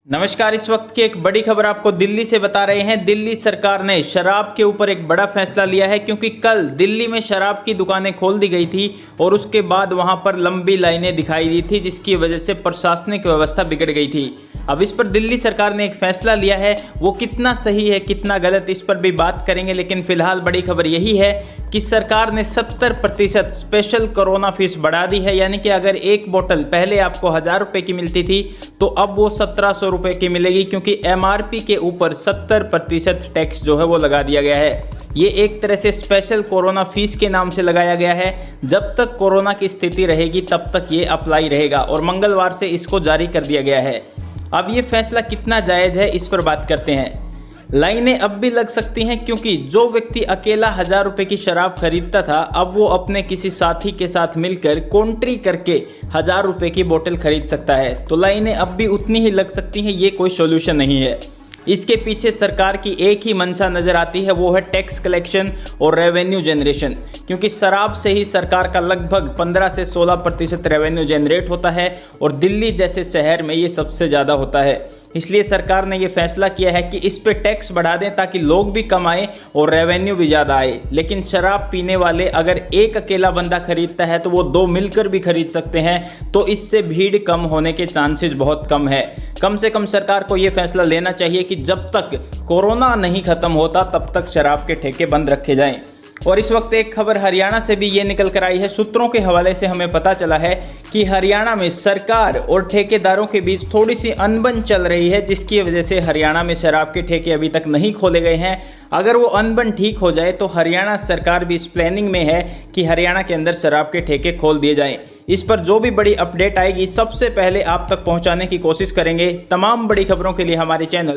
नमस्कार। इस वक्त की एक बड़ी खबर आपको दिल्ली से बता रहे हैं। दिल्ली सरकार ने शराब के ऊपर एक बड़ा फैसला लिया है, क्योंकि कल दिल्ली में शराब की दुकानें खोल दी गई थी और उसके बाद वहां पर लंबी लाइनें दिखाई दी थी, जिसकी वजह से प्रशासनिक व्यवस्था बिगड़ गई थी। अब इस पर दिल्ली सरकार ने एक फैसला लिया है, वो कितना सही है कितना गलत इस पर भी बात करेंगे। लेकिन फिलहाल बड़ी खबर यही है कि सरकार ने 70% स्पेशल कोरोना फीस बढ़ा दी है। यानी कि अगर एक बोतल पहले आपको 1000 रुपये की मिलती थी तो अब वो 1700 रुपये की मिलेगी, क्योंकि MRP के ऊपर 70% टैक्स जो है वो लगा दिया गया है। ये एक तरह से स्पेशल कोरोना फीस के नाम से लगाया गया है। जब तक कोरोना की स्थिति रहेगी तब तक ये अप्लाई रहेगा और मंगलवार से इसको जारी कर दिया गया है। अब ये फैसला कितना जायज़ है इस पर बात करते हैं। लाइनें अब भी लग सकती हैं, क्योंकि जो व्यक्ति अकेला 1000 रुपये की शराब खरीदता था, अब वो अपने किसी साथी के साथ मिलकर कॉन्ट्री करके 1000 रुपये की बोतल खरीद सकता है। तो लाइनें अब भी उतनी ही लग सकती हैं, ये कोई सोल्यूशन नहीं है। इसके पीछे सरकार की एक ही मंशा नज़र आती है, वो है टैक्स कलेक्शन और रेवेन्यू जनरेशन। क्योंकि शराब से ही सरकार का लगभग 15 से 16% रेवेन्यू जनरेट होता है और दिल्ली जैसे शहर में ये सबसे ज़्यादा होता है। इसलिए सरकार ने ये फैसला किया है कि इस पे टैक्स बढ़ा दें, ताकि लोग भी कमाएं और रेवेन्यू भी ज़्यादा आए। लेकिन शराब पीने वाले अगर एक अकेला बंदा खरीदता है तो वो 2 मिलकर भी खरीद सकते हैं, तो इससे भीड़ कम होने के चांसेस बहुत कम है। कम से कम सरकार को ये फैसला लेना चाहिए कि जब तक कोरोना नहीं खत्म होता तब तक शराब के ठेके बंद रखे जाएं। और इस वक्त एक खबर हरियाणा से भी ये निकल कर आई है। सूत्रों के हवाले से हमें पता चला है कि हरियाणा में सरकार और ठेकेदारों के बीच थोड़ी सी अनबन चल रही है, जिसकी वजह से हरियाणा में शराब के ठेके अभी तक नहीं खोले गए हैं। अगर वो अनबन ठीक हो जाए तो हरियाणा सरकार भी इस प्लानिंग में है कि हरियाणा के अंदर शराब के ठेके खोल दिए जाएं। इस पर जो भी बड़ी अपडेट आएगी सबसे पहले आप तक पहुंचाने की कोशिश करेंगे। तमाम बड़ी खबरों के लिए हमारे चैनल